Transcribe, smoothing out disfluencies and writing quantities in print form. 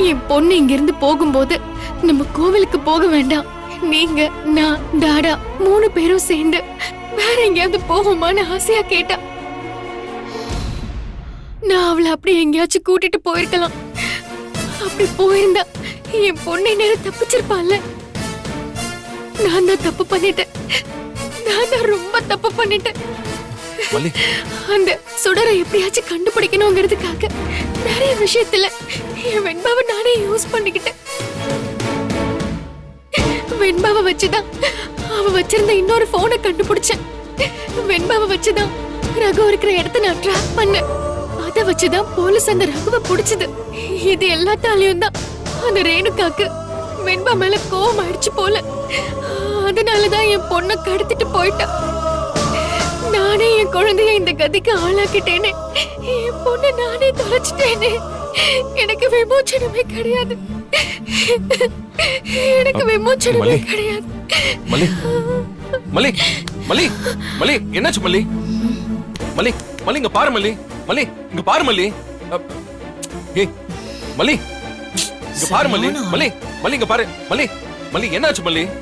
என் பொண்ணு இங்க இருந்து போகும்போது நம்ம கோவிலுக்கு போக வேண்டாம், நீங்க நான் டாடா 3 பேரும் சேர்ந்து வேற எங்கேயாவது போகுமான்னு ஆசையா கேட்டா. நான் அவளை அப்படி எங்கேயாச்சும் கூட்டிட்டு போயிருக்கலாம். அப்படி போயிருந்தா என் பொண்ணை நேரம் தப்பிச்சிருப்பான்ல. நான் தான் தப்பு பண்ணிட்டேன். நான் தான் ரொம்ப தப்பு பண்ணிட்டேன். அந்த சுடரை எப்படியாச்சும் கண்டுபிடிக்கணுங்கிறதுக்காக நிறைய விஷயத்துல என் வெண்பாவை நானே யூஸ் பண்ணிக்கிட்டேன். வெண்பாவை வச்சுதான் அவ வச்சிருந்த இன்னொரு போனை கண்டுபிடிச்சேன். வெண்பாவை வச்சுதான் ரகு இருக்கிற இடத்த நான் ட்ராக் பண்ணேன். அத வச்சுதான் போலீஸ் அந்த ரகுவை பிடிச்சது. இது எல்லாத்தாலையும் தான் அந்த ரேணுகாக்கு வெண்பா மேல கோவம் ஆயிடுச்சு போல. அதனாலதான் என் பொண்ணை கடத்திட்டு போயிட்டா. நானே என் குழந்தைய இந்த கதிக்கு ஆளாக்கிட்டேனே. என் பொண்ணை நானே தொலைச்சிட்டேனே. எனக்கு விமோச்சனமே கிடையாது. எனக்கு விமோச்சனமே கிடையாது. மல்லி மல்லி மல்லி மல்லி என்னாச்சு மல்லி? மல்லி மல்லி இங்க பாரு மல்லி. மல்லி இங்க பாரு மல்லி. ஏய் மல்லி இங்க பாரு மல்லி. மல்லி மல்லி இங்க பாரு மல்லி. மல்லி என்னாச்சு மல்லி?